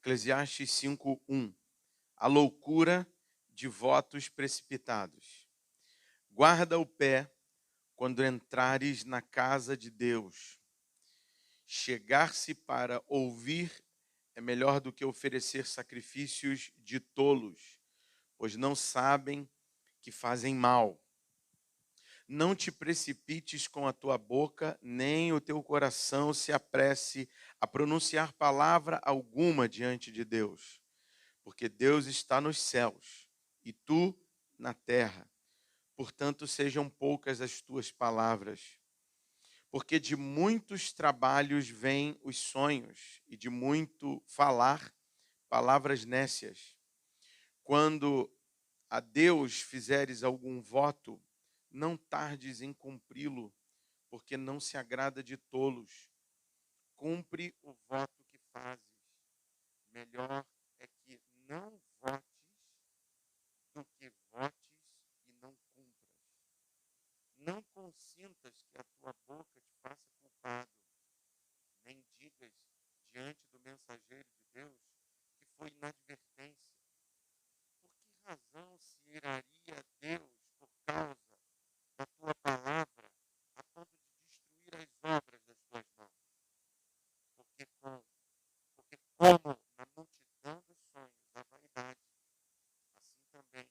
Eclesiastes 5:1. A loucura de votos precipitados. Guarda o pé quando entrares na casa de Deus. Chegar-se para ouvir é melhor do que oferecer sacrifícios de tolos, pois não sabem que fazem mal. Não te precipites com a tua boca, nem o teu coração se apresse a pronunciar palavra alguma diante de Deus, porque Deus está nos céus e tu na terra. Portanto, sejam poucas as tuas palavras, porque de muitos trabalhos vêm os sonhos, e de muito falar, palavras nécias. Quando a Deus fizeres algum voto, não tardes em cumpri-lo, porque não se agrada de tolos. Cumpre o voto que fazes. Melhor é que não votes do que votes e não cumpras. Não consintas que a tua boca te faça culpado, nem digas diante do mensageiro de Deus que foi inadvertência. Por que razão se iraria Deus por causa da tua palavra, a ponto de destruir as obras das tuas mãos? Porque, porque como na multidão dos sonhos a vaidade, assim também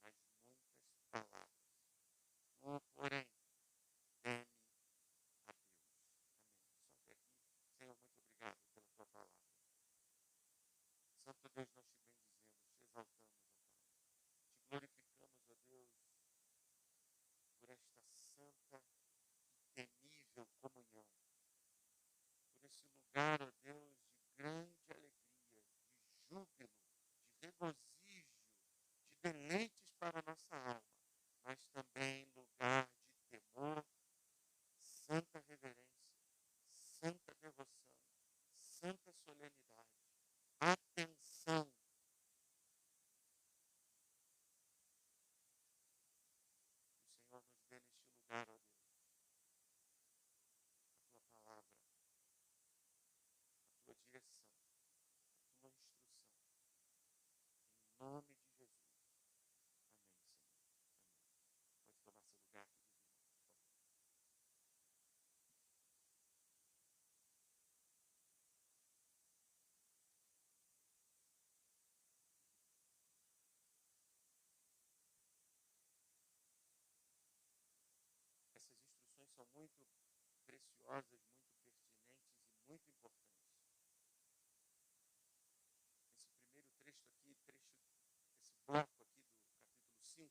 nas muitas palavras. Tu, porém, teme a Deus. Amém. Só até aqui. Senhor, muito obrigado pela tua palavra. Santo Deus, nós te bendizemos, te exaltamos, ó Pai. Te glorificamos, ó Deus, por esta santa e temível comunhão. Por esse lugar, ó Deus, de grande alegria, de júbilo, de regozijo, de deleites para a nossa alma, mas também lugar de temor, santa reverência, santa devoção, santa solenidade, atenção. O Senhor nos dê neste lugar, ó Deus, a tua palavra, a tua direção, a tua instrução. Em nome de Jesus. Amém, Senhor. Amém. Pode tomar seu lugar, queridos irmãos, por favor. Essas instruções são muito preciosas, muito pertinentes e muito importantes. Esse primeiro trecho aqui, esse bloco aqui do capítulo 5,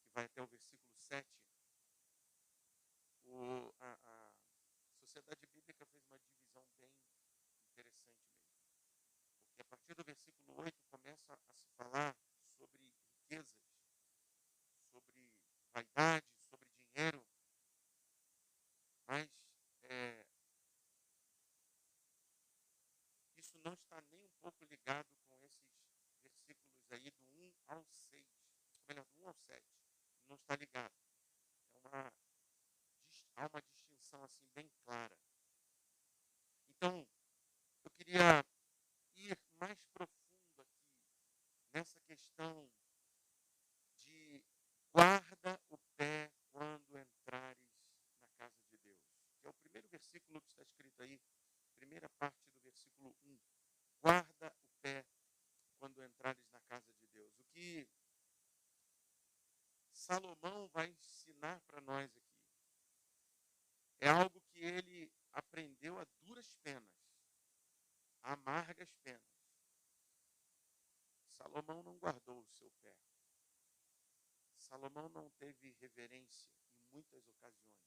que vai até o versículo 7, a Sociedade Bíblica fez uma divisão bem interessante mesmo. Porque a partir do versículo 8 começa a se falar sobre riquezas, sobre vaidade, sobre dinheiro, mas é, isso não está nem um pouco ligado com esses versículos aí do 1 ao 6, ou melhor, do 1 ao 7. Não está ligado. Há uma distinção assim bem clara. Então, eu queria ir mais profundo aqui nessa questão de guarda o pé quando entrares na casa de Deus. Que é o primeiro versículo que está escrito aí, primeira parte do versículo 1. Guarda o pé quando entrares na casa de Deus. O que Salomão vai ensinar para nós aqui é algo que ele aprendeu a duras penas, a amargas penas. Salomão não guardou o seu pé. Salomão não teve reverência em muitas ocasiões.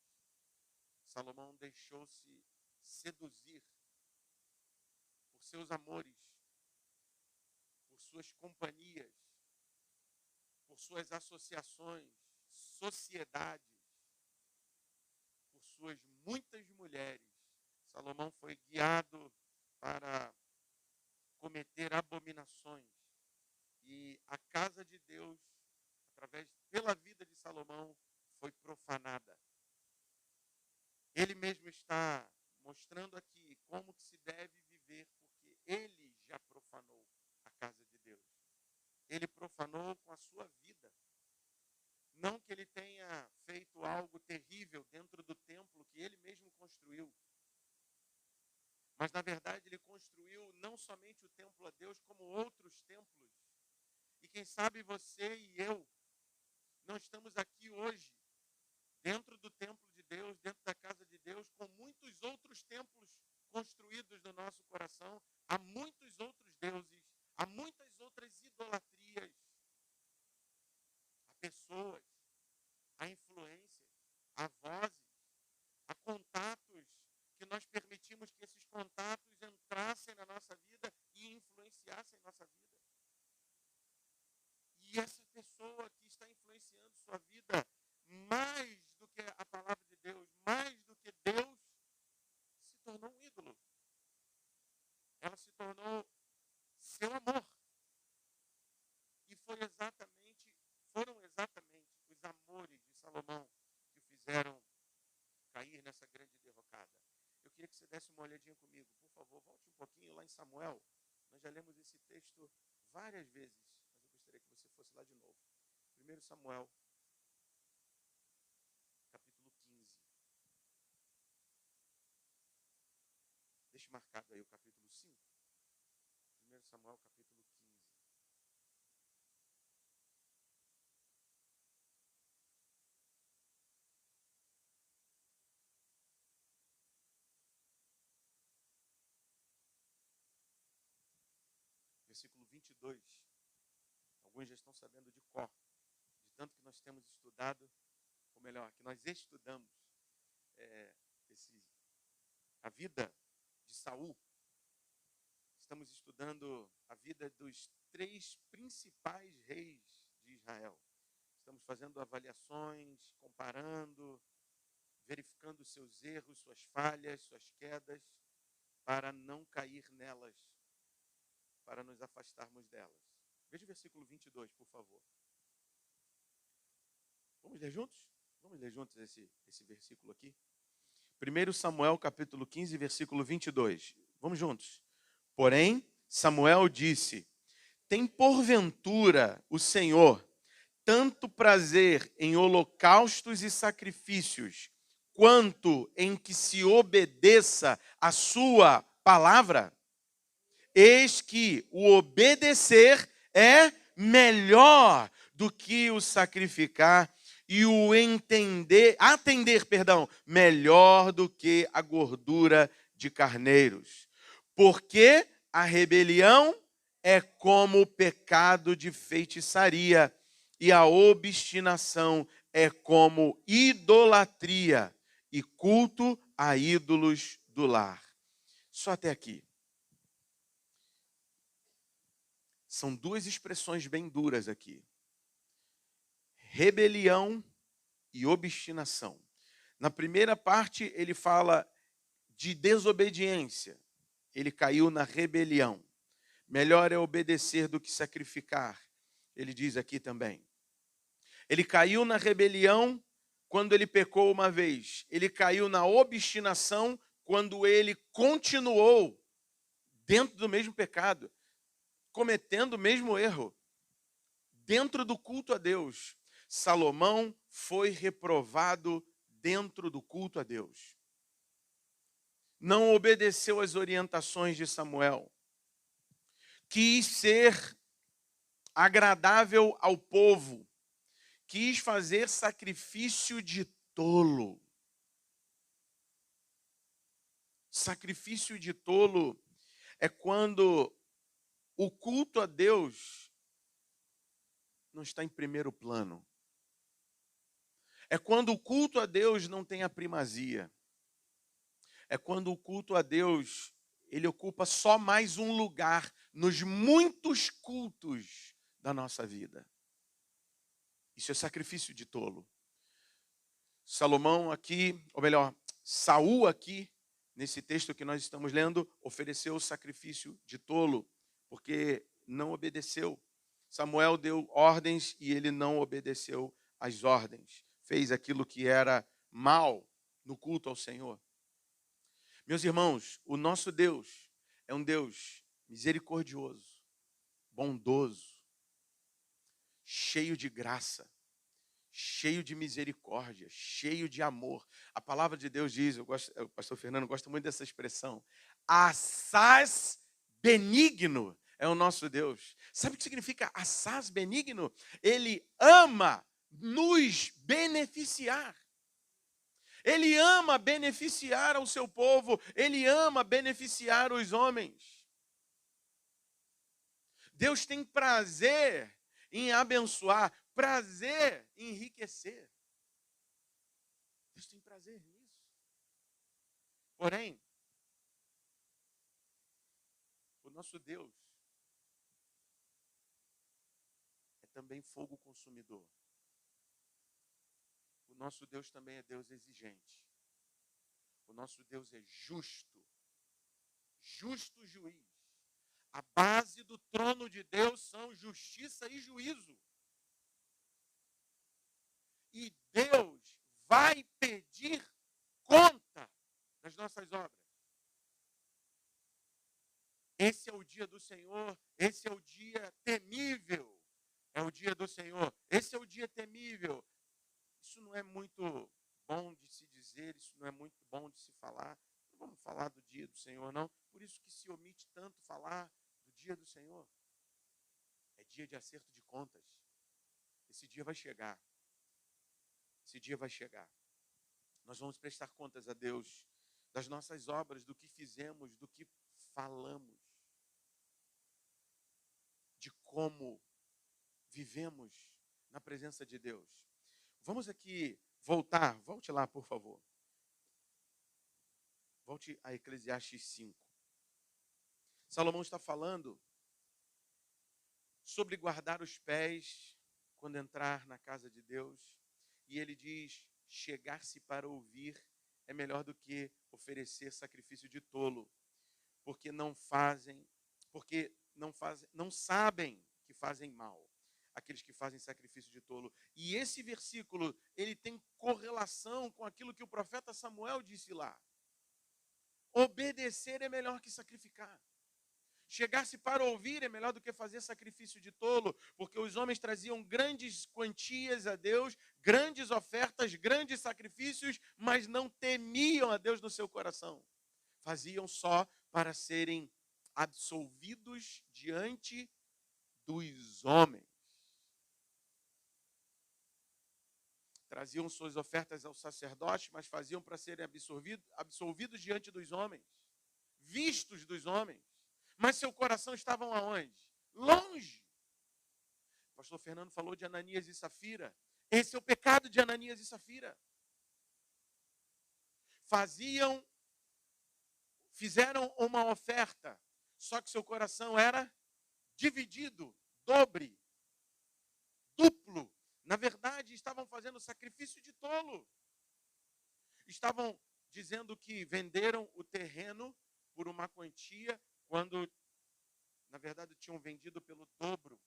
Salomão deixou-se seduzir por seus amores, por suas companhias, por suas associações, sociedades, por suas muitas mulheres. Salomão foi guiado para cometer abominações. E a casa de Deus, pela vida de Salomão, foi profanada. Ele mesmo está mostrando aqui como que se deve viver, porque ele Mas, na verdade, ele construiu não somente o templo a Deus, como outros templos. E quem sabe você e eu não estamos aqui hoje, dentro do templo de Deus, dentro da casa de Deus, com muitos outros templos construídos no nosso coração. Há muitos outros deuses, há muitas outras idolatrias, há pessoas, há influências, há vozes, há contatos que nós permitimos que esses contatos entrassem na nossa vida e influenciassem nossa vida. E essa pessoa que está influenciando sua vida mais do que a palavra de Deus, mais do que Deus, se tornou um ídolo. Ela se tornou seu amor. E foram exatamente os amores de Salomão que o fizeram cair nessa grande derrocada. Eu queria que você desse uma olhadinha comigo. Por favor, volte um pouquinho lá em Samuel. Nós já lemos esse texto várias vezes, mas eu gostaria que você fosse lá de novo. 1 Samuel, capítulo 15. Deixe marcado aí o capítulo 5. 1 Samuel, capítulo 15. Versículo 22. Alguns já estão sabendo de cor, de tanto que nós temos estudado, ou melhor, que nós estudamos a vida de Saul. Estamos estudando a vida dos 3 principais reis de Israel. Estamos fazendo avaliações, comparando, verificando seus erros, suas falhas, suas quedas, para não cair nelas, para nos afastarmos delas. Veja o versículo 22, por favor. Vamos ler juntos? Vamos ler juntos esse versículo aqui? 1 Samuel, capítulo 15, versículo 22. Vamos juntos. Porém, Samuel disse: tem porventura o Senhor tanto prazer em holocaustos e sacrifícios, quanto em que se obedeça a sua palavra? Eis que o obedecer é melhor do que o sacrificar, e o atender, melhor do que a gordura de carneiros. Porque a rebelião é como o pecado de feitiçaria, e a obstinação é como idolatria e culto a ídolos do lar. Só até aqui. São 2 expressões bem duras aqui. Rebelião e obstinação. Na primeira parte, ele fala de desobediência. Ele caiu na rebelião. Melhor é obedecer do que sacrificar. Ele diz aqui também. Ele caiu na rebelião quando ele pecou uma vez. Ele caiu na obstinação quando ele continuou dentro do mesmo pecado, cometendo o mesmo erro. Dentro do culto a Deus, Salomão foi reprovado dentro do culto a Deus. Não obedeceu às orientações de Samuel. Quis ser agradável ao povo. Quis fazer sacrifício de tolo. Sacrifício de tolo é quando o culto a Deus não está em primeiro plano. É quando o culto a Deus não tem a primazia. É quando o culto a Deus, ele ocupa só mais um lugar nos muitos cultos da nossa vida. Isso é sacrifício de tolo. Salomão aqui, ou melhor, Saul aqui, nesse texto que nós estamos lendo, ofereceu o sacrifício de tolo, porque não obedeceu. Samuel deu ordens e ele não obedeceu às ordens. Fez aquilo que era mal no culto ao Senhor. Meus irmãos, o nosso Deus é um Deus misericordioso, bondoso, cheio de graça, cheio de misericórdia, cheio de amor. A palavra de Deus diz, o pastor Fernando gosta muito dessa expressão, assaz benigno é o nosso Deus. Sabe o que significa assaz benigno? Ele ama nos beneficiar. Ele ama beneficiar ao seu povo. Ele ama beneficiar os homens. Deus tem prazer em abençoar, prazer em enriquecer. Deus tem prazer nisso. Porém, o nosso Deus é também fogo consumidor. O nosso Deus também é Deus exigente. O nosso Deus é justo. Justo juiz. A base do trono de Deus são justiça e juízo. E Deus vai pedir conta das nossas obras. Esse é o dia do Senhor, esse é o dia temível. É o dia do Senhor, esse é o dia temível. Isso não é muito bom de se dizer, isso não é muito bom de se falar. Não vamos falar do dia do Senhor, não. Por isso que se omite tanto falar do dia do Senhor. É dia de acerto de contas. Esse dia vai chegar. Esse dia vai chegar. Nós vamos prestar contas a Deus das nossas obras, do que fizemos, do que falamos, de como vivemos na presença de Deus. Vamos aqui voltar, volte lá, por favor. Volte a Eclesiastes 5. Salomão está falando sobre guardar os pés quando entrar na casa de Deus. E ele diz, chegar-se para ouvir é melhor do que oferecer sacrifício de tolo, porque não sabem que fazem mal aqueles que fazem sacrifício de tolo. E esse versículo, ele tem correlação com aquilo que o profeta Samuel disse lá. Obedecer é melhor que sacrificar. Chegar-se para ouvir é melhor do que fazer sacrifício de tolo, porque os homens traziam grandes quantias a Deus, grandes ofertas, grandes sacrifícios, mas não temiam a Deus no seu coração. Faziam só para serem absolvidos diante dos homens. Traziam suas ofertas aos sacerdotes, mas faziam para serem absolvidos diante dos homens, vistos dos homens. Mas seu coração estava aonde? Longe. O pastor Fernando falou de Ananias e Safira. Esse é o pecado de Ananias e Safira. Fizeram uma oferta, só que seu coração era dividido, duplo. Na verdade, estavam fazendo sacrifício de tolo. Estavam dizendo que venderam o terreno por uma quantia, quando, na verdade, tinham vendido pelo dobro.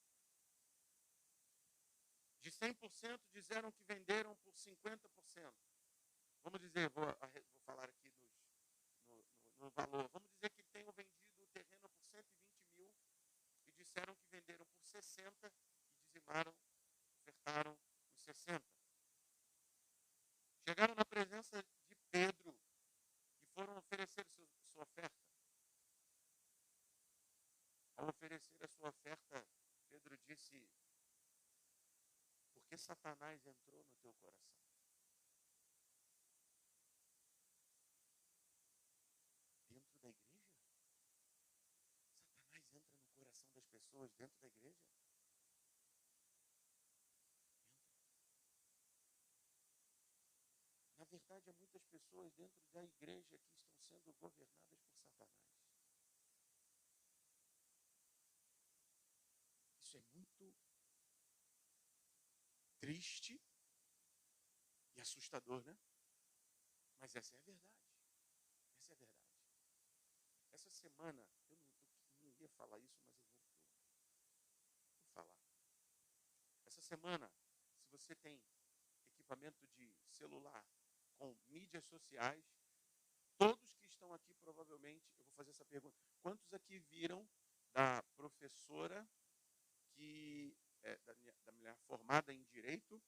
De 100%, disseram que venderam por 50%. Vamos dizer, vou falar aqui no valor. Vamos dizer que tenham vendido o terreno por 120 mil e disseram que venderam por 60 e dizimaram, ofertaram os 60. Chegaram na presença de Pedro e foram oferecer sua oferta. Ao oferecer a sua oferta, Pedro disse, por que Satanás entrou no teu coração? Dentro da igreja? Satanás entra no coração das pessoas dentro da igreja? Na verdade, há muitas pessoas dentro da igreja que estão sendo governadas por Satanás. Isso é muito triste e assustador, né? Mas essa é a verdade. Essa é a verdade. Essa semana, eu não ia falar isso, mas eu vou falar. Essa semana, se você tem equipamento de celular com mídias sociais, todos que estão aqui provavelmente, eu vou fazer essa pergunta, quantos aqui viram da professora da mulher formada em Direito,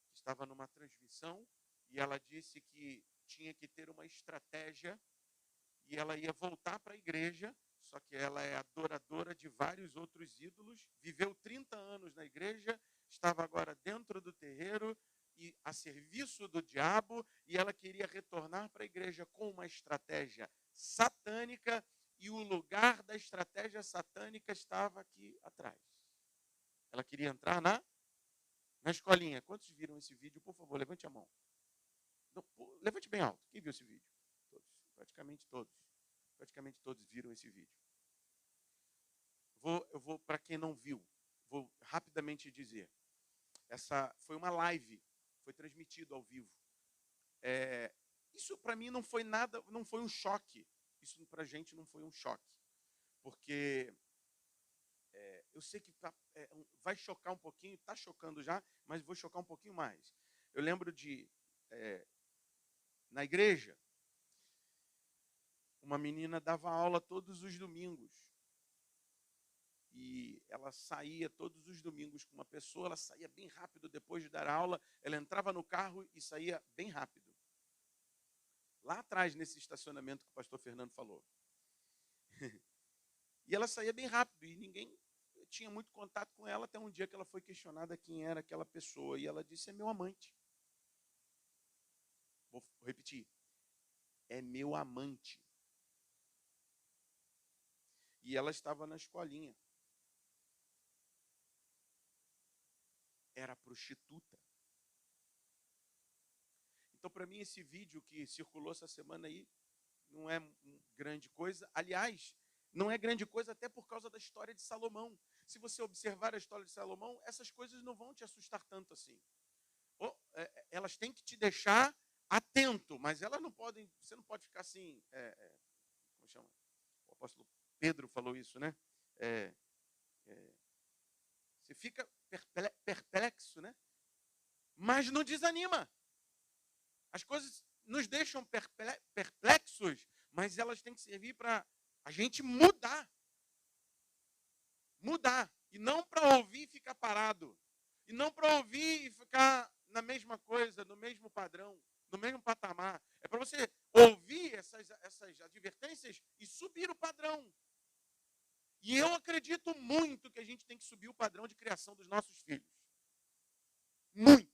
que estava numa transmissão, e ela disse que tinha que ter uma estratégia e ela ia voltar para a igreja, só que ela é adoradora de vários outros ídolos, viveu 30 anos na igreja, estava agora dentro do terreiro e a serviço do diabo, e ela queria retornar para a igreja com uma estratégia satânica, e o lugar da estratégia satânica estava aqui atrás. Ela queria entrar na escolinha. Quantos viram esse vídeo? Por favor, levante a mão. Não, levante bem alto. Quem viu esse vídeo? Todos. Praticamente todos. Praticamente todos viram esse vídeo. Eu vou para quem não viu, vou rapidamente dizer. Essa foi uma live, foi transmitido ao vivo. Isso para mim não foi nada, não foi um choque. Isso para a gente não foi um choque. Porque eu sei que vai chocar um pouquinho, está chocando já, mas vou chocar um pouquinho mais. Eu lembro de, na igreja, uma menina dava aula todos os domingos. E ela saía todos os domingos com uma pessoa, ela saía bem rápido depois de dar aula, ela entrava no carro e saía bem rápido. Lá atrás, nesse estacionamento que o pastor Fernando falou. E ela saía bem rápido e ninguém tinha muito contato com ela, até um dia que ela foi questionada quem era aquela pessoa. E ela disse, é meu amante. Vou repetir. É meu amante. E ela estava na escolinha. Era prostituta. Então, para mim, esse vídeo que circulou essa semana aí não é grande coisa. Aliás, não é grande coisa até por causa da história de Salomão. Se você observar a história de Salomão, essas coisas não vão te assustar tanto assim. Elas têm que te deixar atento, mas elas não podem, você não pode ficar assim, como chama? O apóstolo Pedro falou isso, né? Você fica perplexo, né? Mas não desanima. As coisas nos deixam perplexos, mas elas têm que servir para a gente mudar. Mudar. E não para ouvir e ficar parado. E não para ouvir e ficar na mesma coisa, no mesmo padrão, no mesmo patamar. É para você ouvir essas advertências e subir o padrão. E eu acredito muito que a gente tem que subir o padrão de criação dos nossos filhos. Muito.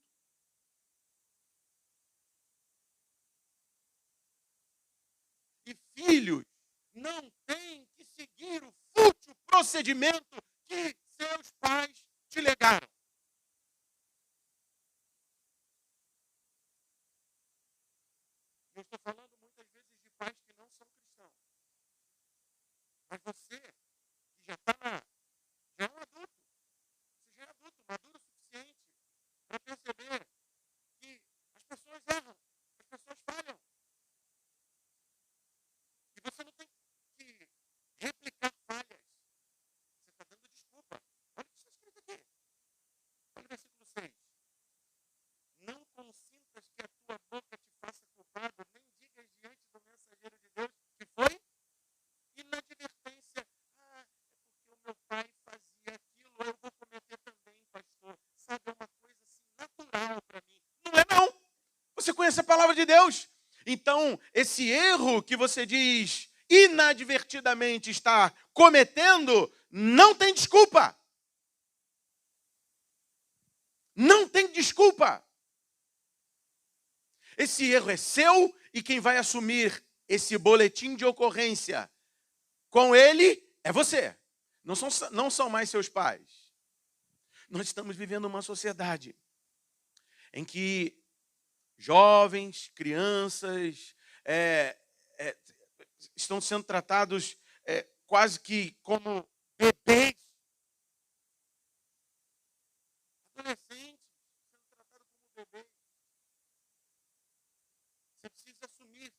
E filhos não têm que seguir o fútil procedimento que seus pais te legaram. Eu estou falando muitas vezes de pais que não são cristãos. Mas você, que já já é um adulto, você já é adulto, maduro o suficiente para perceber que as pessoas erram, as pessoas falham. E você não tem que replicar falhas. Você está dando desculpa. Olha o que está escrito aqui. Olha o versículo 6. Não consintas que a tua boca te faça culpado, nem digas diante do mensageiro de Deus que foi inadvertência. É porque o meu pai fazia aquilo, eu vou cometer também, pastor. Sabe, é uma coisa assim natural para mim. Não é não. Você conhece a palavra de Deus. Então, esse erro que você diz inadvertidamente está cometendo, não tem desculpa. Não tem desculpa. Esse erro é seu e quem vai assumir esse boletim de ocorrência com ele é você. Não são mais seus pais. Nós estamos vivendo uma sociedade em que jovens, crianças, estão sendo tratados quase que como bebês. Adolescentes sendo tratados como bebês. Você precisa assumir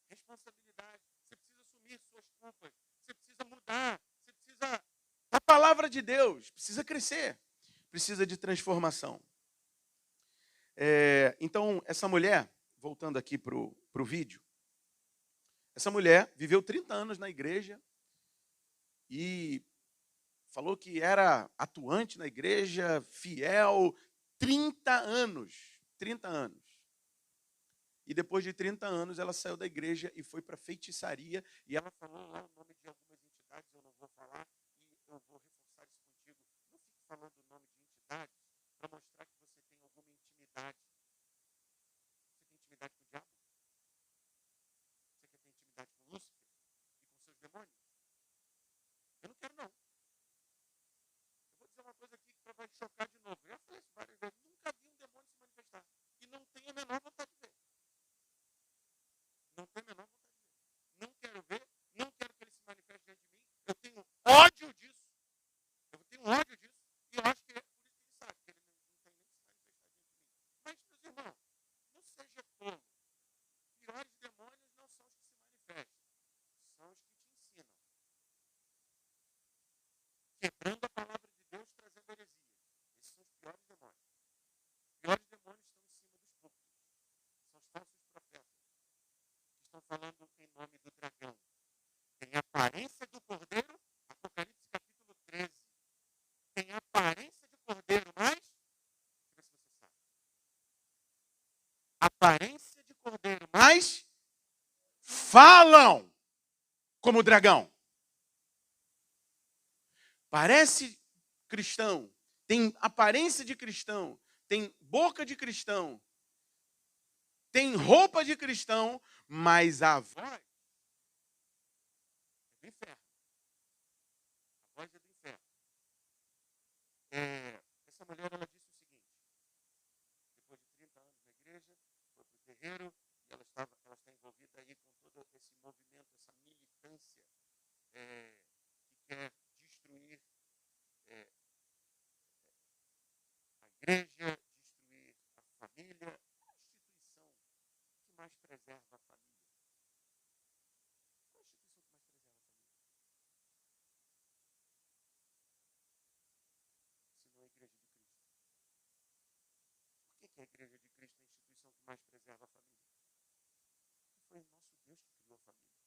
responsabilidade. Você precisa assumir suas culpas. Você precisa mudar. Você precisa... A palavra de Deus precisa crescer. Precisa de transformação. Então, essa mulher, voltando aqui para o vídeo, essa mulher viveu 30 anos na igreja e falou que era atuante na igreja, fiel, 30 anos. 30 anos. E depois de 30 anos, ela saiu da igreja e foi para feitiçaria. E ela falou lá o nome de algumas entidades, eu não vou falar, e eu vou reforçar isso contigo. Não fique falando o nome de entidades para mostrar que você tem alguma intimidade. Você tem intimidade com o diabo? Você quer ter intimidade com Lúcifer e com seus demônios? Eu não quero, não. Eu vou dizer uma coisa aqui que vai te chocar de novo. Eu já falei isso várias vezes. Nunca vi um demônio se manifestar. E não tenho a menor vontade de ver. Não tenho a menor vontade de ver. Não quero ver. Não quero que ele se manifeste diante de mim. Eu tenho ódio disso. Eu tenho ódio disso. E eu acho que é por isso que ele sabe que ele não tem nem que se manifestar diante de mim. Mas, meus irmãos, não seja tolo. Piores demônios não são os que se manifestam. São os que te ensinam. Quebrando a palavra de Deus, trazendo heresia. Esses são os piores demônios. Os piores demônios estão em cima dos púlpitos. São os falsos profetas. Que estão falando em nome do dragão. Tem a aparência do cordeiro, Apocalipse capítulo 13. Tem a aparência de cordeiro, mas, deixa eu ver se você sabe. Aparência de cordeiro, mas falam como dragão. Parece cristão, tem aparência de cristão, tem boca de cristão, tem roupa de cristão, mas a voz é do inferno. A voz é do inferno. Essa mulher, ela disse o seguinte: depois de 30 anos na igreja, foi para o terreiro, e ela está envolvida aí com todo esse movimento, essa militância que quer destruir a igreja, destruir a família, a instituição que mais preserva a família. Qual a instituição que mais preserva a família? Se não a igreja de Cristo. Por que a igreja de Cristo é a instituição que mais preserva a família? Porque foi o nosso Deus que criou a família.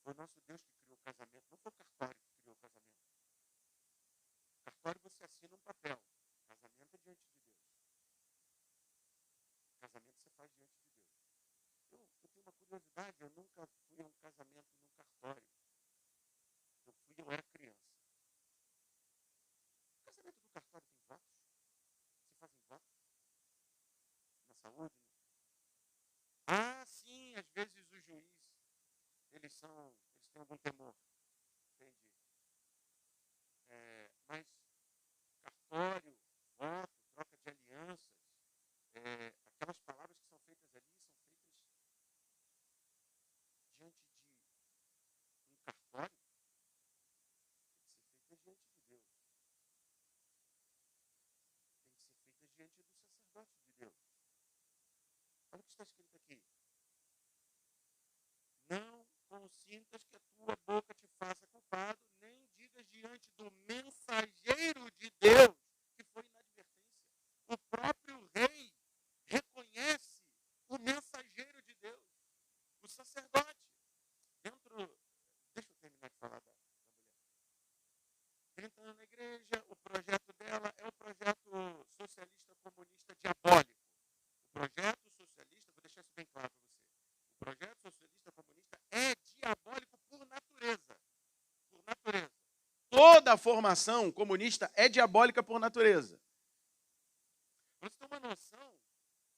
Foi o nosso Deus que criou o casamento. Não foi o cartório que criou o casamento. O cartório você assina um papel. O casamento é diante de Deus. O casamento você faz diante de Deus. Eu tenho uma curiosidade, eu nunca fui a um casamento num cartório. Eu era criança. O casamento do cartório tem votos? Você fazem votos? Na saúde? Ah, sim, às vezes os juízes, eles têm algum temor. Entendi. Mas cartório, voto, troca de alianças, aquelas palavras que são feitas ali são feitas diante de um cartório, tem que ser feitas diante de Deus. Tem que ser feitas diante do sacerdote de Deus. Olha o que está escrito aqui. Não consintas que a tua boca te faça culpado, nem digas diante do mensageiro de Deus, que foi inadvertência. O próprio rei reconhece o mensageiro de Deus, o sacerdote. Deixa eu terminar de falar da mulher. 30 anos na igreja, o projeto dela é o projeto socialista comunista diabólico. O projeto socialista, vou deixar isso bem claro para você, o projeto socialista comunista é diabólico por natureza. Por natureza. Toda a formação comunista é diabólica por natureza. Para você ter uma noção,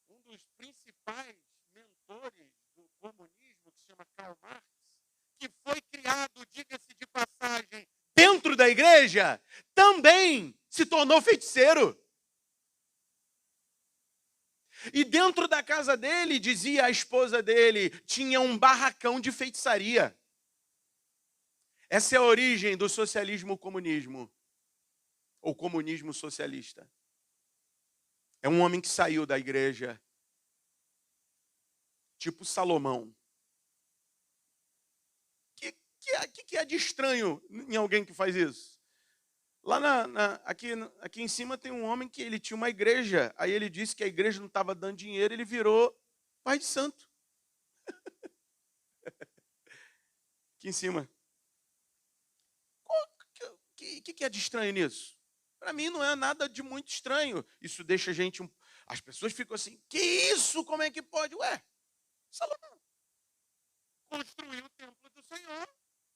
um dos principais mentores do comunismo, que se chama Karl Marx, que foi criado, diga-se de passagem, dentro da igreja, também se tornou feiticeiro. E dentro da casa dele, dizia a esposa dele, tinha um barracão de feitiçaria. Essa é a origem do socialismo-comunismo, ou comunismo socialista. É um homem que saiu da igreja, tipo Salomão. O que é de estranho em alguém que faz isso? Lá aqui em cima tem um homem que ele tinha uma igreja, aí ele disse que a igreja não estava dando dinheiro, ele virou pai de santo. Aqui em cima. O que é de estranho nisso? Para mim não é nada de muito estranho. Isso deixa a gente As pessoas ficam assim, que isso? Como é que pode? Ué, Salomão construiu o templo do Senhor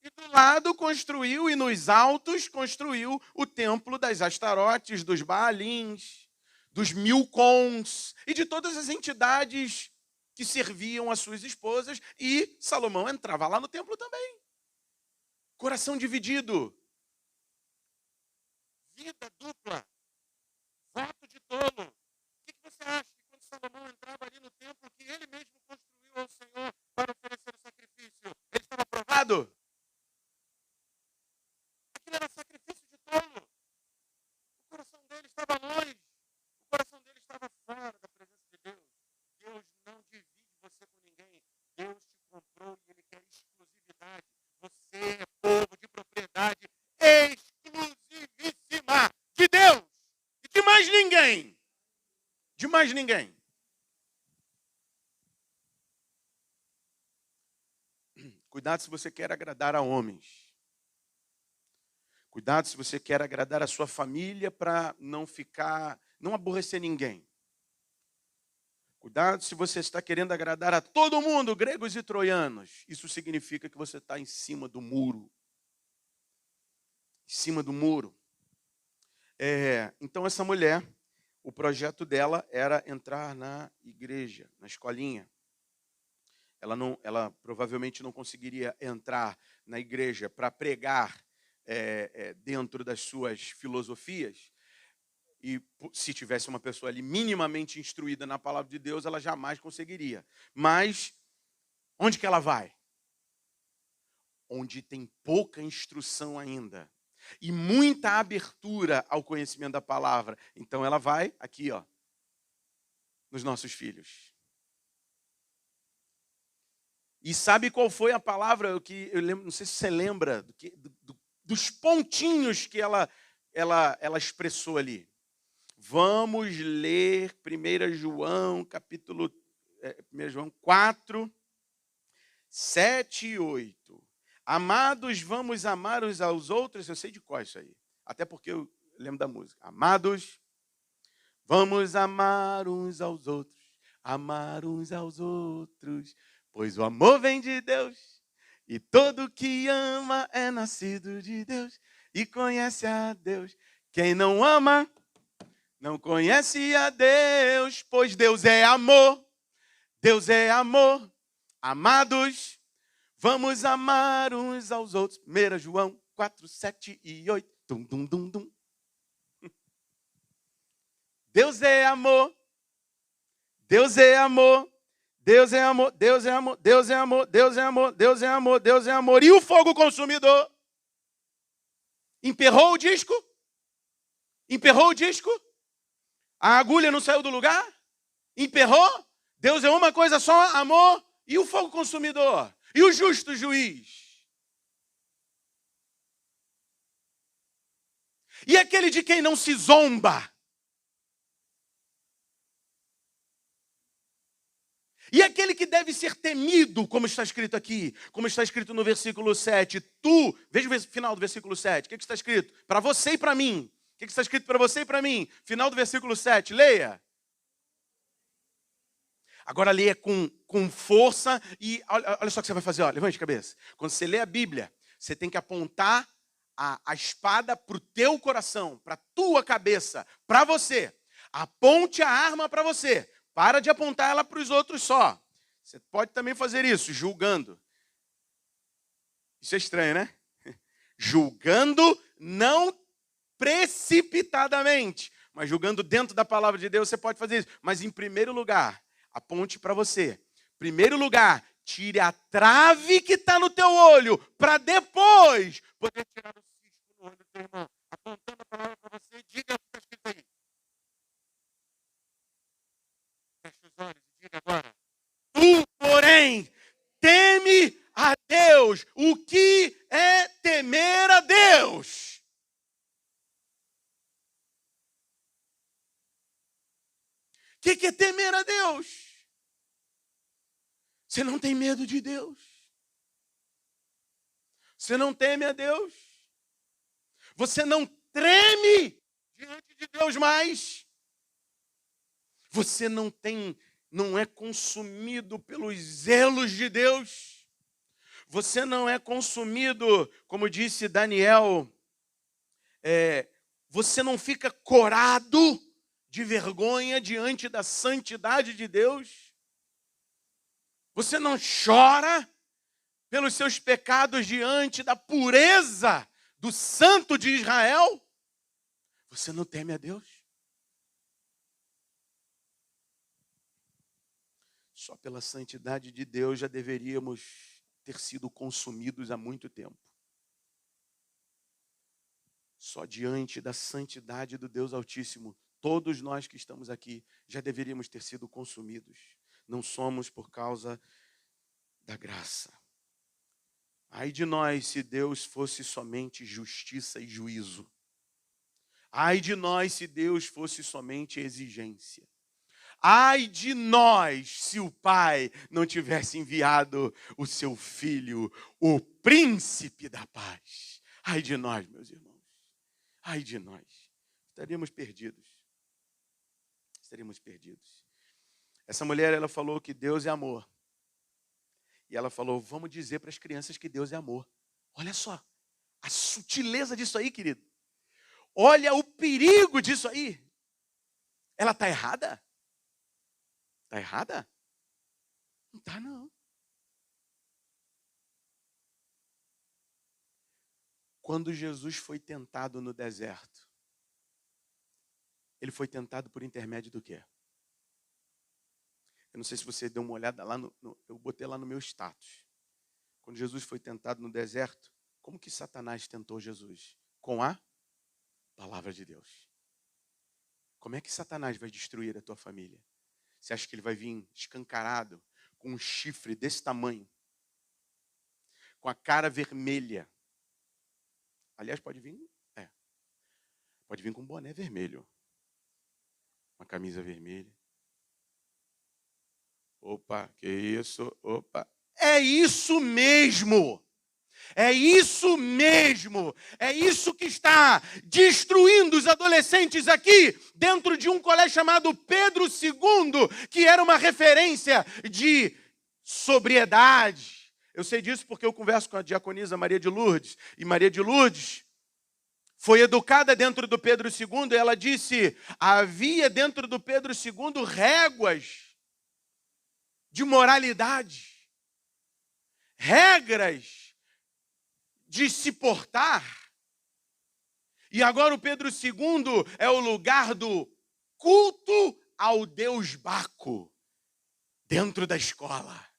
e do lado construiu, e nos altos construiu o templo das Astarotes, dos Baalins, dos Milcons e de todas as entidades que serviam as suas esposas, e Salomão entrava lá no templo também. Coração dividido. Vida dupla. Voto de tolo. O que você acha que quando Salomão entrava ali no templo que ele mesmo construiu ao Senhor para oferecer o sacrifício, ele estava provado? Aquilo era sacrifício de tolo. O coração dele estava longe. O coração dele estava fora da presença de Deus. Deus não divide você com ninguém. Deus te comprou e ele quer exclusividade. Você é povo de propriedade exclusivíssima de Deus. E de mais ninguém. De mais ninguém. Cuidado se você quer agradar a homens. Cuidado se você quer agradar a sua família para não aborrecer ninguém. Cuidado se você está querendo agradar a todo mundo, gregos e troianos. Isso significa que você está em cima do muro. Em cima do muro. Então essa mulher, o projeto dela era entrar na igreja, na escolinha. Ela provavelmente não conseguiria entrar na igreja para pregar dentro das suas filosofias. E se tivesse uma pessoa ali minimamente instruída na palavra de Deus, ela jamais conseguiria. Mas onde que ela vai? Onde tem pouca instrução ainda. E muita abertura ao conhecimento da palavra. Então ela vai aqui, ó, nos nossos filhos. E sabe qual foi a palavra que eu lembro? Não sei se você lembra dos pontinhos que ela expressou ali. Vamos ler 1 João, capítulo 1 João 4, 7 e 8. Amados, vamos amar uns aos outros. Eu sei de qual é isso aí. Até porque eu lembro da música. Amados, vamos amar uns aos outros. Amar uns aos outros. Pois o amor vem de Deus. E todo que ama é nascido de Deus. E conhece a Deus. Quem não ama, não conhece a Deus. Pois Deus é amor. Deus é amor. Amados, vamos amar uns aos outros. 1 João 4, 7 e 8. Dum, dum, dum, dum. Deus é amor. Deus é amor. Deus é amor. Deus é amor. Deus é amor. Deus é amor. Deus é amor. Deus é amor. E o fogo consumidor? Emperrou o disco? Emperrou o disco? A agulha não saiu do lugar? Emperrou? Deus é uma coisa só, amor. E o fogo consumidor? E o justo juiz? E aquele de quem não se zomba? E aquele que deve ser temido, como está escrito aqui, como está escrito no versículo 7. Veja o final do versículo 7. O que está escrito? Para você e para mim. O que está escrito para você e para mim? Final do versículo 7. Leia. Agora leia com força e olha só o que você vai fazer. Ó, levante a cabeça. Quando você lê a Bíblia, você tem que apontar a espada para o teu coração, para a tua cabeça, para você. Aponte a arma para você. Para de apontar ela para os outros só. Você pode também fazer isso, julgando. Isso é estranho, né? Julgando não precipitadamente, mas julgando dentro da palavra de Deus, você pode fazer isso. Mas em primeiro lugar, aponte para você. Em primeiro lugar, tire a trave que está no teu olho, para depois poder tirar o cisco no olho do teu irmão. Apontando a palavra para você, diga o que está escrito aí. Feche os olhos e diga agora. Tu, porém, teme a Deus. O que é temer a Deus? O que é temer a Deus? Você não tem medo de Deus? Você não teme a Deus? Você não treme diante de Deus mais? Você não é consumido pelos zelos de Deus. Você não é consumido, como disse Daniel, você não fica corado de vergonha diante da santidade de Deus. Você não chora pelos seus pecados diante da pureza do Santo de Israel. Você não teme a Deus. Só pela santidade de Deus já deveríamos ter sido consumidos há muito tempo. Só diante da santidade do Deus Altíssimo, todos nós que estamos aqui já deveríamos ter sido consumidos. Não somos por causa da graça. Ai de nós se Deus fosse somente justiça e juízo. Ai de nós se Deus fosse somente exigência. Ai de nós se o Pai não tivesse enviado o seu Filho, o príncipe da paz. Ai de nós, meus irmãos. Ai de nós. Estaríamos perdidos. Estaríamos perdidos. Essa mulher, ela falou que Deus é amor. E ela falou, vamos dizer para as crianças que Deus é amor. Olha só, a sutileza disso aí, querido. Olha o perigo disso aí. Ela está errada? Está errada? Não está, não. Quando Jesus foi tentado no deserto, ele foi tentado por intermédio do quê? Eu não sei se você deu uma olhada lá, eu botei lá no meu status. Quando Jesus foi tentado no deserto, como que Satanás tentou Jesus? Com a palavra de Deus. Como é que Satanás vai destruir a tua família? Você acha que ele vai vir escancarado, com um chifre desse tamanho, com a cara vermelha? Aliás, pode vir com um boné vermelho, uma camisa vermelha. Opa, que isso? Opa. É isso mesmo! É isso mesmo! É isso que está destruindo os adolescentes aqui, dentro de um colégio chamado Pedro II, que era uma referência de sobriedade. Eu sei disso porque eu converso com a diaconisa Maria de Lourdes, e Maria de Lourdes foi educada dentro do Pedro II, e ela disse, havia dentro do Pedro II réguas de moralidade, regras de se portar. E agora o Pedro II é o lugar do culto ao Deus Baco dentro da escola.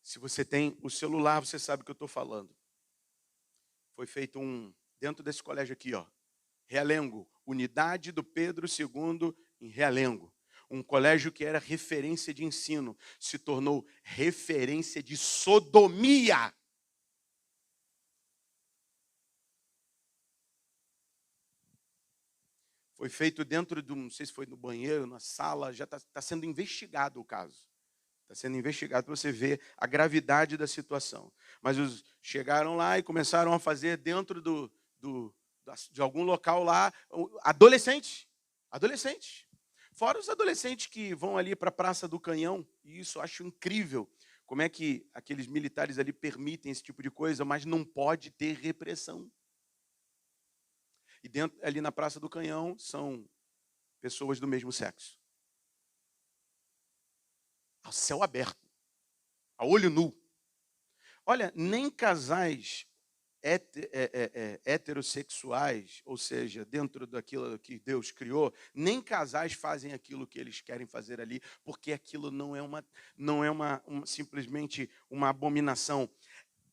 Se você tem o celular, você sabe o que eu estou falando. Foi feito dentro desse colégio aqui, ó, Realengo, unidade do Pedro II em Realengo. Um colégio que era referência de ensino, se tornou referência de sodomia. Foi feito dentro de não sei se foi no banheiro, na sala, já está sendo investigado o caso. Está sendo investigado para você ver a gravidade da situação. Mas chegaram lá e começaram a fazer dentro de algum local lá, adolescentes. Fora os adolescentes que vão ali para a Praça do Canhão, e isso eu acho incrível, como é que aqueles militares ali permitem esse tipo de coisa, mas não pode ter repressão. E ali na Praça do Canhão são pessoas do mesmo sexo. Ao céu aberto, a olho nu. Olha, nem casais heterossexuais, ou seja, dentro daquilo que Deus criou, nem casais fazem aquilo que eles querem fazer ali, porque aquilo não é simplesmente uma abominação.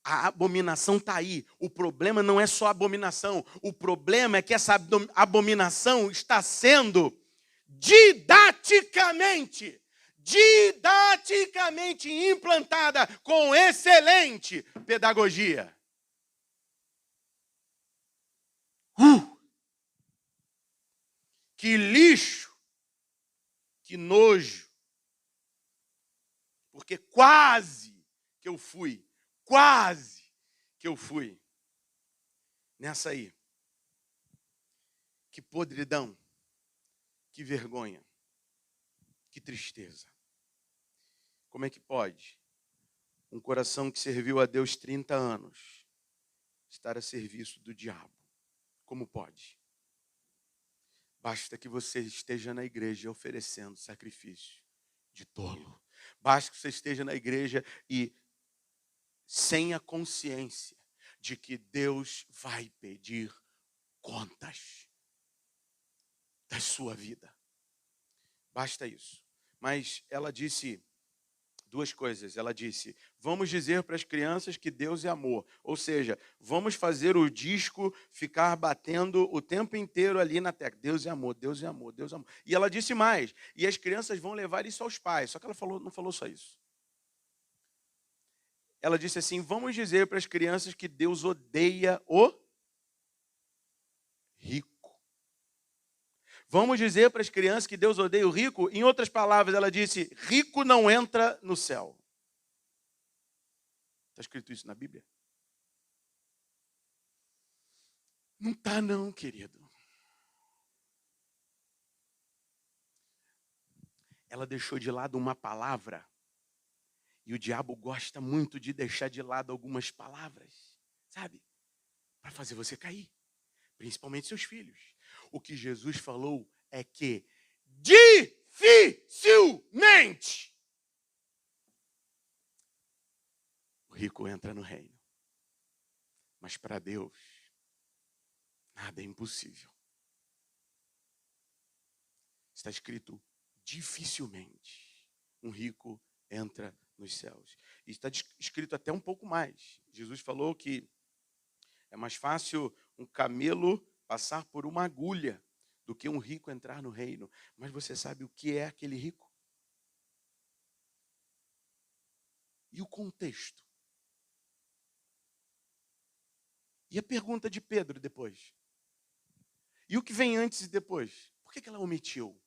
A abominação está aí. O problema não é só a abominação. O problema é que essa abominação está sendo didaticamente implantada com excelente pedagogia. Que lixo, que nojo. Porque quase que eu fui. nessa aí. Que podridão, que vergonha, que tristeza. Como é que pode um coração que serviu a Deus 30 anos estar a serviço do diabo? Como pode? Basta que você esteja na igreja oferecendo sacrifício de tolo. Basta que você esteja na igreja e sem a consciência de que Deus vai pedir contas da sua vida. Basta isso. Mas ela disse duas coisas. Ela disse, vamos dizer para as crianças que Deus é amor. Ou seja, vamos fazer o disco ficar batendo o tempo inteiro ali na tecla. Deus é amor, Deus é amor, Deus é amor. E ela disse mais, e as crianças vão levar isso aos pais. Só que ela não falou só isso. Ela disse assim, vamos dizer para as crianças que Deus odeia o rico. Vamos dizer para as crianças que Deus odeia o rico. Em outras palavras, ela disse, rico não entra no céu. Está escrito isso na Bíblia? Não está não, querido. Ela deixou de lado uma palavra. E o diabo gosta muito de deixar de lado algumas palavras, sabe? Para fazer você cair. Principalmente seus filhos. O que Jesus falou é que dificilmente o rico entra no reino. Mas para Deus, nada é impossível. Está escrito, dificilmente um rico entra nos céus. E está escrito até um pouco mais. Jesus falou que é mais fácil um camelo passar por uma agulha do que um rico entrar no reino. Mas você sabe o que é aquele rico? E o contexto? E a pergunta de Pedro depois? E o que vem antes e depois? Por que ela omitiu?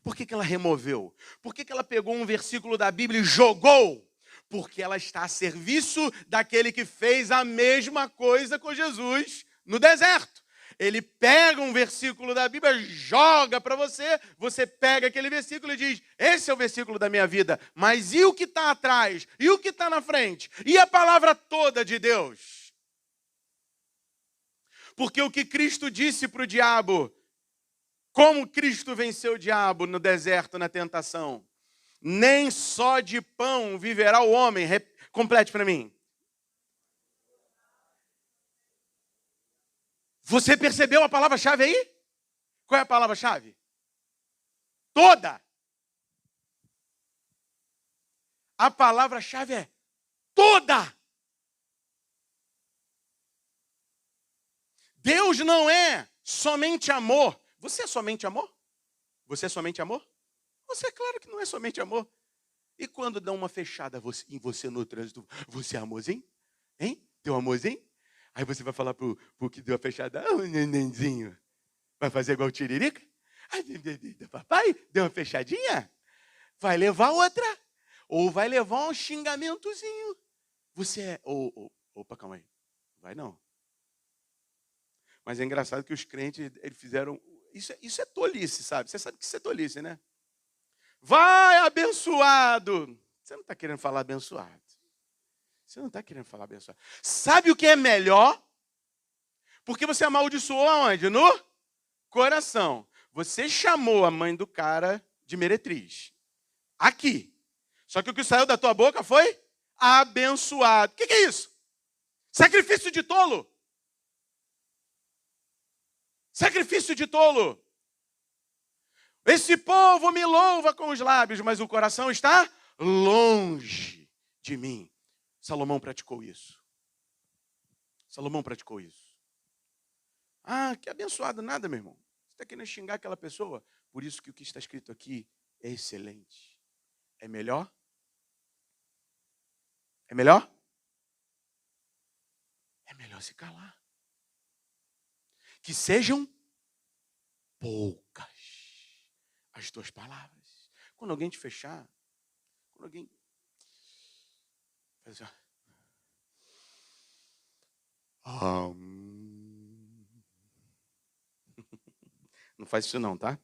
Por que ela removeu? Por que ela pegou um versículo da Bíblia e jogou? Porque ela está a serviço daquele que fez a mesma coisa com Jesus no deserto. Ele pega um versículo da Bíblia, joga para você, você pega aquele versículo e diz, esse é o versículo da minha vida, mas e o que está atrás? E o que está na frente? E a palavra toda de Deus? Porque o que Cristo disse para o diabo, como Cristo venceu o diabo no deserto, na tentação? Nem só de pão viverá o homem. Complete para mim. Você percebeu a palavra-chave aí? Qual é a palavra-chave? Toda. A palavra-chave é toda. Deus não é somente amor. Você é somente amor? Você é somente amor? Você é claro que não é somente amor. E quando dá uma fechada em você no trânsito, você é amorzinho? Hein? Teu amorzinho? Aí você vai falar pro que deu a fechada, nenenzinho, vai fazer igual o Tiririca? Papai, deu uma fechadinha? Vai levar outra. Ou vai levar um xingamentozinho. Você é... Opa, calma aí. Vai não. Mas é engraçado que os crentes, eles fizeram... Isso é tolice, sabe? Você sabe que isso é tolice, né? Vai, abençoado. Você não está querendo falar abençoado. Você não está querendo falar abençoado. Sabe o que é melhor? Porque você amaldiçoou aonde? No coração. Você chamou a mãe do cara de meretriz. Aqui. Só que o que saiu da tua boca foi abençoado. O que é isso? Sacrifício de tolo. Sacrifício de tolo. Esse povo me louva com os lábios, mas o coração está longe de mim. Salomão praticou isso. Salomão praticou isso. Ah, que abençoado nada, meu irmão. Você está querendo xingar aquela pessoa? Por isso que o que está escrito aqui é excelente. É melhor? É melhor? É melhor se calar. Que sejam poucas as tuas palavras. Quando alguém te fechar, quando alguém faz assim, Não faz isso não, tá?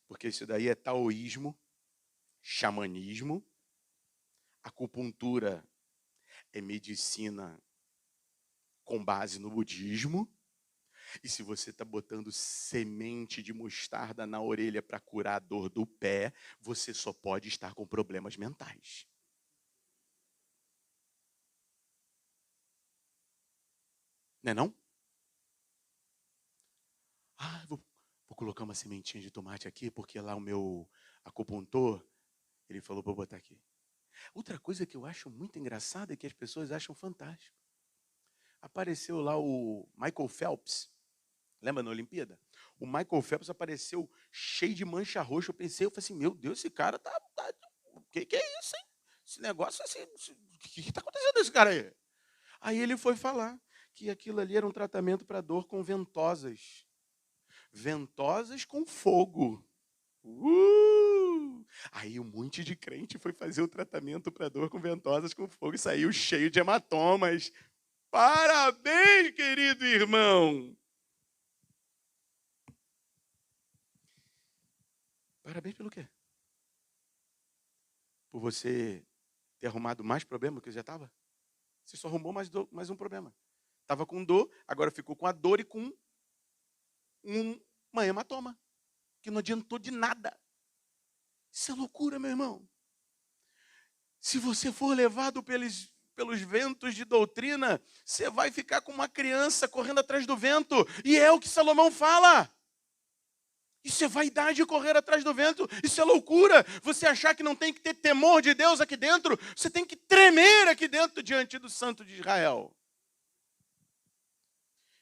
Porque isso daí é taoísmo, xamanismo, acupuntura é medicina com base no budismo. E se você está botando semente de mostarda na orelha para curar a dor do pé, você só pode estar com problemas mentais. Não é não? Ah, vou colocar uma sementinha de tomate aqui, porque lá o meu acupuntor, ele falou para eu botar aqui. Outra coisa que eu acho muito engraçada é que as pessoas acham fantástico. Apareceu lá o Michael Phelps. Lembra na Olimpíada? O Michael Phelps apareceu cheio de mancha roxa. Eu falei assim, meu Deus, esse cara tá o que é isso, hein? Esse negócio assim, o que está acontecendo com esse cara aí? Aí ele foi falar que aquilo ali era um tratamento para dor com ventosas. Ventosas com fogo. Aí um monte de crente foi fazer o tratamento para dor com ventosas com fogo e saiu cheio de hematomas. Parabéns, querido irmão! Parabéns pelo quê? Por você ter arrumado mais problema do que já estava? Você só arrumou mais um problema. Estava com dor, agora ficou com a dor e com uma hematoma, que não adiantou de nada. Isso é loucura, meu irmão. Se você for levado pelos ventos de doutrina, você vai ficar como uma criança correndo atrás do vento. E é o que Salomão fala. Isso é vaidade, correr atrás do vento. Isso é loucura. Você achar que não tem que ter temor de Deus aqui dentro. Você tem que tremer aqui dentro diante do Santo de Israel.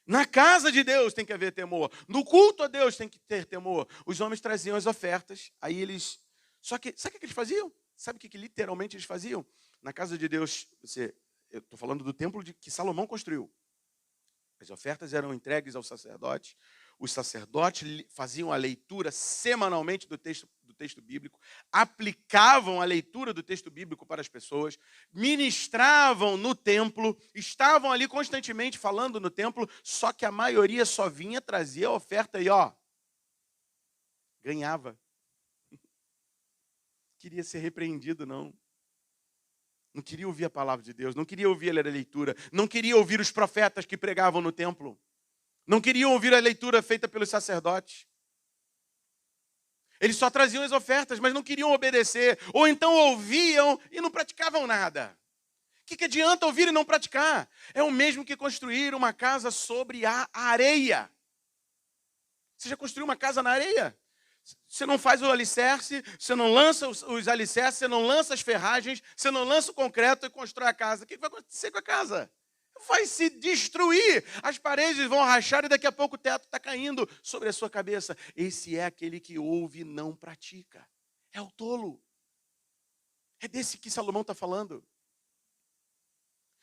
Na casa de Deus tem que haver temor. No culto a Deus tem que ter temor. Os homens traziam as ofertas. Aí eles... Só que, sabe o que eles faziam? Sabe o que literalmente eles faziam? Na casa de Deus, eu estou falando do templo que Salomão construiu. As ofertas eram entregues aos sacerdotes. Os sacerdotes faziam a leitura semanalmente do texto bíblico, aplicavam a leitura do texto bíblico para as pessoas, ministravam no templo, estavam ali constantemente falando no templo, só que a maioria só vinha, trazia a oferta e ganhava. Queria ser repreendido, não. Não queria ouvir a palavra de Deus, não queria ouvir a leitura, não queria ouvir os profetas que pregavam no templo. Não queriam ouvir a leitura feita pelos sacerdotes. Eles só traziam as ofertas, mas não queriam obedecer. Ou então ouviam e não praticavam nada. O que adianta ouvir e não praticar? É o mesmo que construir uma casa sobre a areia. Você já construiu uma casa na areia? Você não faz o alicerce, você não lança os alicerces, você não lança as ferragens, você não lança o concreto e constrói a casa. O que vai acontecer com a casa? Vai se destruir, as paredes vão rachar e daqui a pouco o teto está caindo sobre a sua cabeça. Esse é aquele que ouve e não pratica. É o tolo. É desse que Salomão está falando.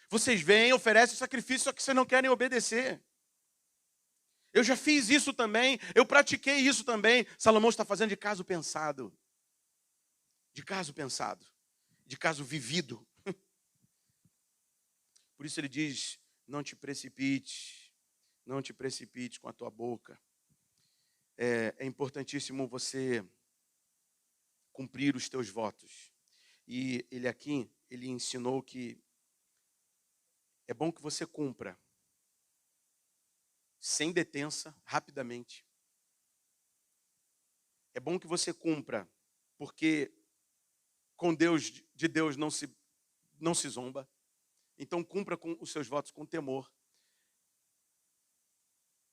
Vocês vêm, oferecem sacrifício, só que vocês não querem obedecer. Eu já fiz isso também, eu pratiquei isso também. Salomão está fazendo de caso pensado. De caso pensado. De caso vivido. Por isso ele diz, não te precipites com a tua boca. É importantíssimo você cumprir os teus votos. E ele ensinou que é bom que você cumpra, sem detença, rapidamente. É bom que você cumpra, porque com de Deus não se zomba. Então cumpra com os seus votos com temor.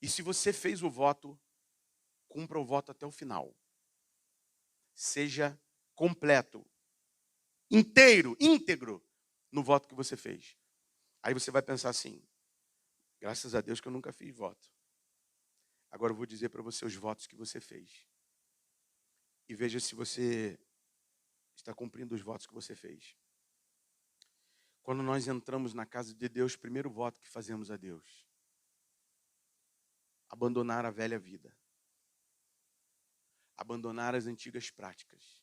E se você fez o voto, cumpra o voto até o final. Seja completo, íntegro no voto que você fez. Aí você vai pensar assim, graças a Deus que eu nunca fiz voto. Agora eu vou dizer para você os votos que você fez. E veja se você está cumprindo os votos que você fez. Quando nós entramos na casa de Deus, o primeiro voto que fazemos a Deus: abandonar a velha vida. Abandonar as antigas práticas.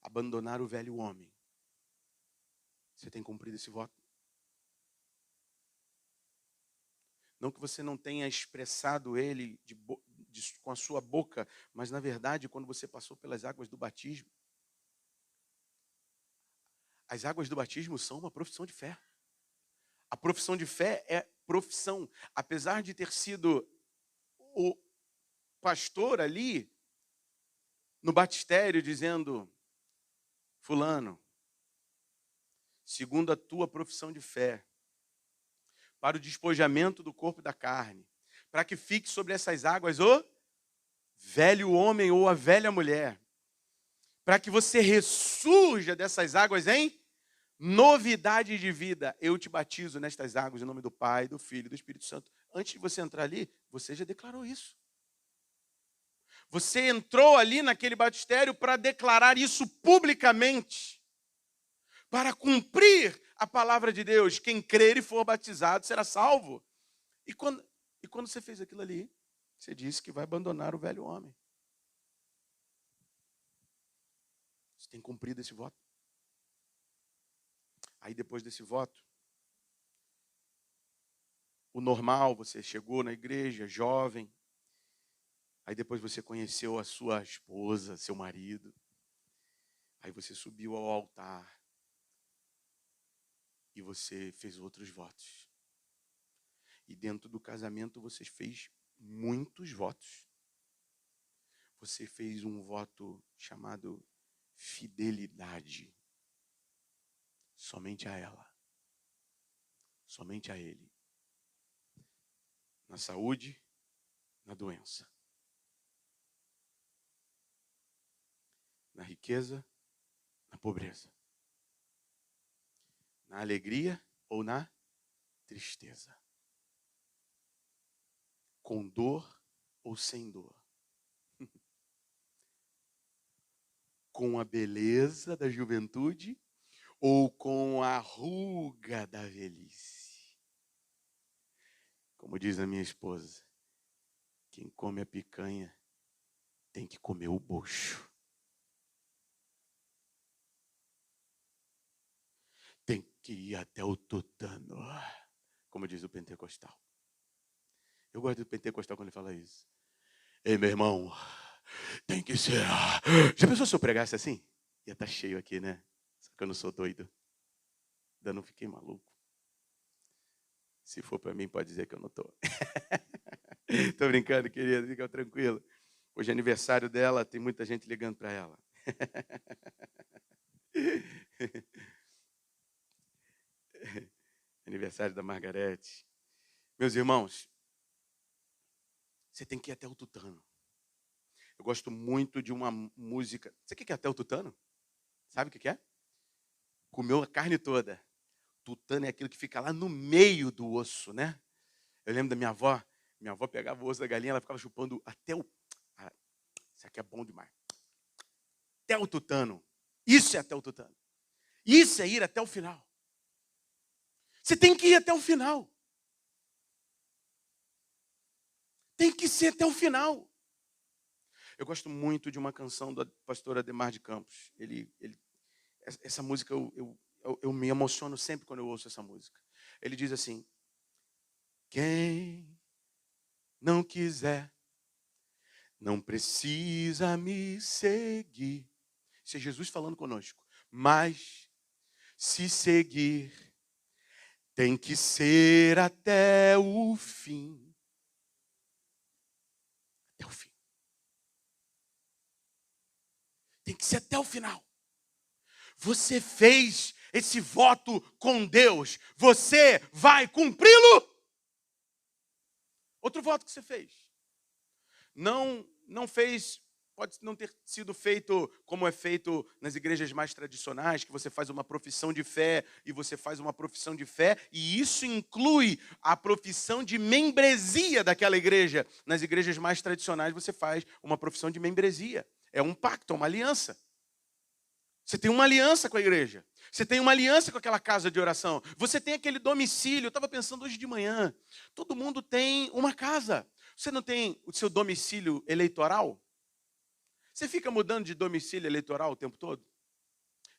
Abandonar o velho homem. Você tem cumprido esse voto? Não que você não tenha expressado ele com a sua boca, mas na verdade, quando você passou pelas águas do batismo, as águas do batismo são uma profissão de fé. A profissão de fé é profissão. Apesar de ter sido o pastor ali no batistério dizendo: fulano, segundo a tua profissão de fé, para o despojamento do corpo e da carne, para que fique sobre essas águas o velho homem ou a velha mulher, para que você ressurja dessas águas em novidade de vida. Eu te batizo nestas águas em nome do Pai, do Filho e do Espírito Santo. Antes de você entrar ali, você já declarou isso. Você entrou ali naquele batistério para declarar isso publicamente, para cumprir a palavra de Deus. Quem crer e for batizado será salvo. E quando você fez aquilo ali, você disse que vai abandonar o velho homem. Você tem cumprido esse voto. Aí depois desse voto, o normal, você chegou na igreja, jovem. Aí depois você conheceu a sua esposa, seu marido. Aí você subiu ao altar. E você fez outros votos. E dentro do casamento você fez muitos votos. Você fez um voto chamado fidelidade. Somente a ela. Somente a ele. Na saúde, na doença. Na riqueza, na pobreza. Na alegria ou na tristeza. Com dor ou sem dor. Com a beleza da juventude ou com a ruga da velhice. Como diz a minha esposa, quem come a picanha tem que comer o bocho. Tem que ir até o tutano, como diz o pentecostal. Eu gosto do pentecostal quando ele fala isso. Ei, meu irmão, tem que ser. Já pensou se eu pregasse assim? Ia estar cheio aqui, né? Só que eu não sou doido. Ainda não fiquei maluco. Se for para mim, pode dizer que eu não estou. Estou brincando, querida, fica tranquilo. Hoje é aniversário dela, tem muita gente ligando para ela. Aniversário da Margarete. Meus irmãos, você tem que ir até o tutano. Eu gosto muito de uma música. Você quer ir até o tutano? Sabe o que é? Comeu a carne toda. Tutano é aquilo que fica lá no meio do osso, né? Eu lembro da minha avó. Minha avó pegava o osso da galinha, ela ficava chupando até o... Isso aqui é bom demais. Até o tutano. Isso é até o tutano. Isso é ir até o final. Você tem que ir até o final. Tem que ser até o final. Eu gosto muito de uma canção do pastor Ademar de Campos. Essa música, eu me emociono sempre quando eu ouço essa música. Ele diz assim: quem não quiser, não precisa me seguir. Isso é Jesus falando conosco. Mas se seguir, tem que ser até o fim. Até o fim. Tem que ser até o final. Você fez esse voto com Deus. Você vai cumpri-lo? Outro voto que você fez. Não fez, pode não ter sido feito como é feito nas igrejas mais tradicionais, que você faz uma profissão de fé e você faz uma profissão de fé, e isso inclui a profissão de membresia daquela igreja. Nas igrejas mais tradicionais você faz uma profissão de membresia. É um pacto, uma aliança. Você tem uma aliança com a igreja. Você tem uma aliança com aquela casa de oração. Você tem aquele domicílio. Eu estava pensando hoje de manhã. Todo mundo tem uma casa. Você não tem o seu domicílio eleitoral? Você fica mudando de domicílio eleitoral o tempo todo?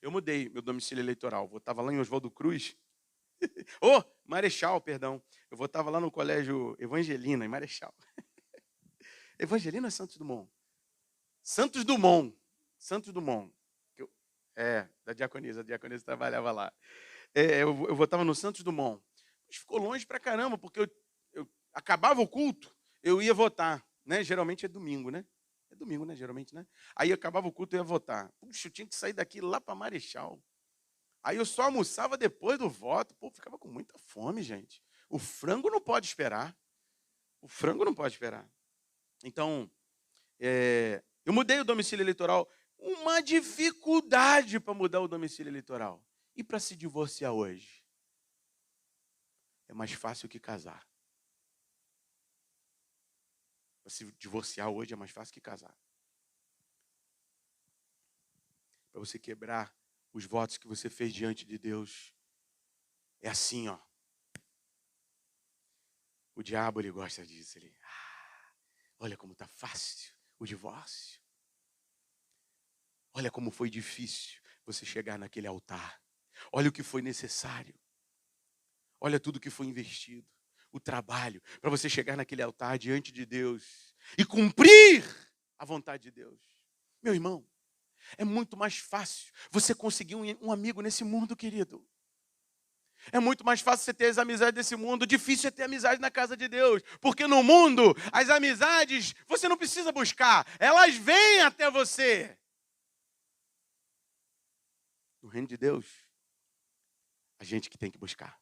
Eu mudei meu domicílio eleitoral. Eu estava lá em Oswaldo Cruz. Marechal, perdão. Eu estava lá no colégio Evangelina, em Marechal. Evangelina Santos Dumont. Santos Dumont. Santos Dumont. Da Diaconisa. A Diaconisa trabalhava lá. Eu votava no Santos Dumont. Mas ficou longe pra caramba, porque eu acabava o culto, eu ia votar. Né? Geralmente é domingo, né? É domingo, né? Geralmente, né? Aí acabava o culto, eu ia votar. Puxa, eu tinha que sair daqui lá para Marechal. Aí eu só almoçava depois do voto. Pô, ficava com muita fome, gente. O frango não pode esperar. O frango não pode esperar. Então, eu mudei o domicílio eleitoral. Uma dificuldade para mudar o domicílio eleitoral. E para se divorciar hoje? É mais fácil que casar. Para se divorciar hoje é mais fácil que casar. Para você quebrar os votos que você fez diante de Deus. É assim, ó. O diabo, ele gosta disso. Olha como está fácil o divórcio. Olha como foi difícil você chegar naquele altar. Olha o que foi necessário. Olha tudo que foi investido. O trabalho para você chegar naquele altar diante de Deus e cumprir a vontade de Deus. Meu irmão, é muito mais fácil você conseguir um amigo nesse mundo, querido. É muito mais fácil você ter as amizades desse mundo. Difícil é ter amizade na casa de Deus. Porque no mundo, as amizades, você não precisa buscar. Elas vêm até você. No reino de Deus, a gente que tem que buscar.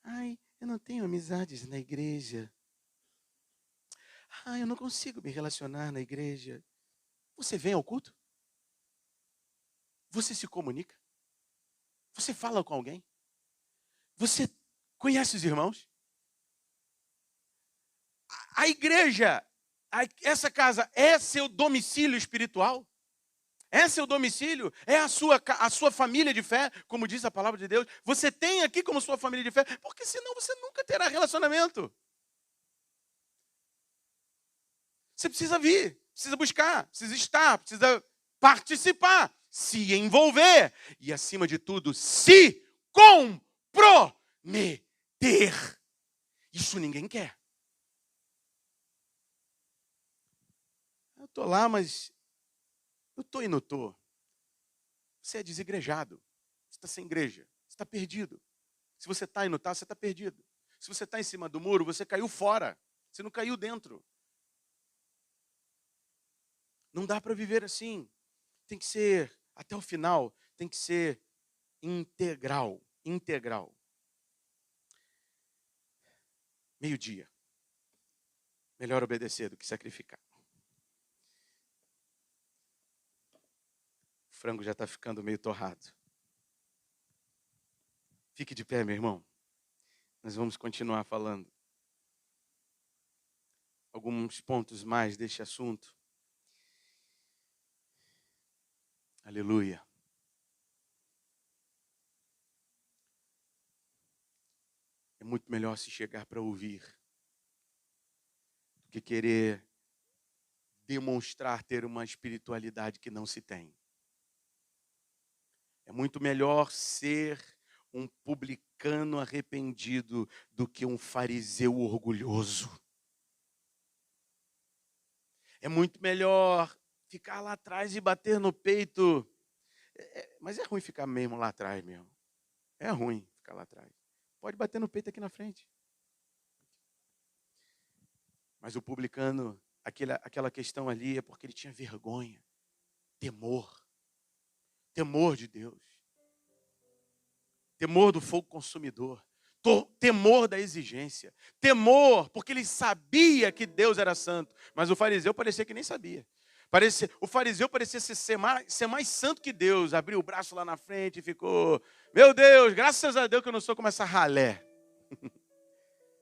Ai, eu não tenho amizades na igreja. Ai, eu não consigo me relacionar na igreja. Você vem ao culto? Você se comunica? Você fala com alguém? Você conhece os irmãos? A igreja, essa casa é seu domicílio espiritual? É seu domicílio? É a sua família de fé, como diz a palavra de Deus? Você tem aqui como sua família de fé, porque senão você nunca terá relacionamento. Você precisa vir, precisa buscar, precisa estar, precisa participar, se envolver e, acima de tudo, se comprometer. Isso ninguém quer. Eu estou lá, mas eu estou e não estou. Você é desigrejado. Você está sem igreja. Você está perdido. Se você está e não está, você está perdido. Se você está em cima do muro, você caiu fora. Você não caiu dentro. Não dá para viver assim. Tem que ser, até o final, tem que ser integral. Integral. Meio-dia. Melhor obedecer do que sacrificar. O frango já está ficando meio torrado. Fique de pé, meu irmão. Nós vamos continuar falando alguns pontos mais deste assunto. Aleluia. É muito melhor se chegar para ouvir do que querer demonstrar ter uma espiritualidade que não se tem. É muito melhor ser um publicano arrependido do que um fariseu orgulhoso. É muito melhor ficar lá atrás e bater no peito. Mas é ruim ficar mesmo lá atrás mesmo. É ruim ficar lá atrás. Pode bater no peito aqui na frente. Mas o publicano, aquela questão ali é porque ele tinha vergonha, temor. Temor de Deus. Temor do fogo consumidor. Temor da exigência. Temor, porque ele sabia que Deus era santo. Mas o fariseu parecia que nem sabia. O fariseu parecia ser mais santo que Deus. Abriu o braço lá na frente e ficou: meu Deus, graças a Deus que eu não sou como essa ralé.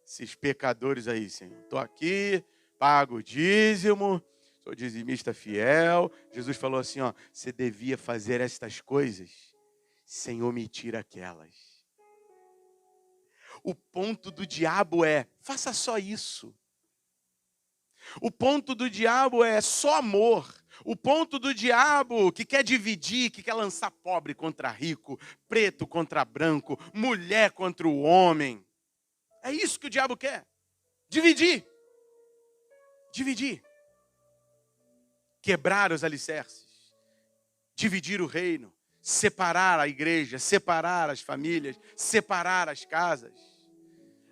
Esses pecadores aí, Senhor. Estou aqui, pago o dízimo, sou dizimista fiel. Jesus falou assim, ó: você devia fazer estas coisas sem omitir aquelas. O ponto do diabo é: faça só isso. O ponto do diabo é só amor. O ponto do diabo que quer dividir, que quer lançar pobre contra rico, preto contra branco, mulher contra o homem. É isso que o diabo quer. Dividir. Dividir. Quebrar os alicerces. Dividir o reino. Separar a igreja, separar as famílias, separar as casas.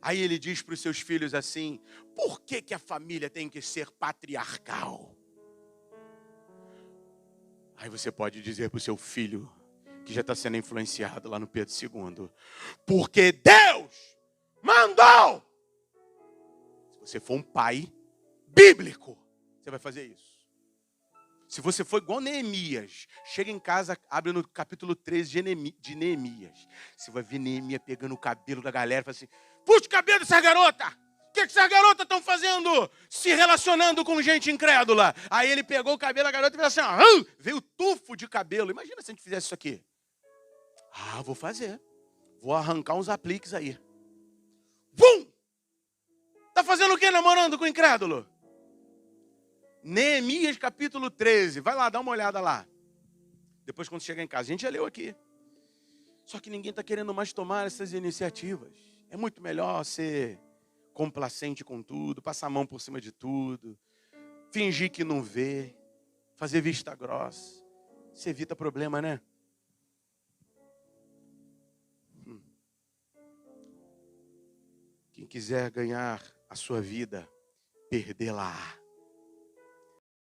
Aí ele diz para os seus filhos assim: por que a família tem que ser patriarcal? Aí você pode dizer para o seu filho, que já está sendo influenciado lá no Pedro II, porque Deus mandou. Se você for um pai bíblico, você vai fazer isso. Se você for igual Neemias, chega em casa, abre no capítulo 13 de Neemias. Você vai ver Neemias pegando o cabelo da galera e fala assim: puxa o cabelo dessa garota! O que essas garotas estão fazendo? Se relacionando com gente incrédula. Aí ele pegou o cabelo da garota e falou assim: veio tufo de cabelo. Imagina se a gente fizesse isso aqui. Vou fazer. Vou arrancar uns apliques aí. Vum! Tá fazendo o quê namorando com o incrédulo? Neemias capítulo 13. Vai lá, dá uma olhada lá. Depois quando chegar em casa. A gente já leu aqui. Só que ninguém está querendo mais tomar essas iniciativas. É muito melhor ser complacente com tudo, passar a mão por cima de tudo, fingir que não vê, fazer vista grossa. Isso evita problema, né? Quem quiser ganhar a sua vida, perdê-la.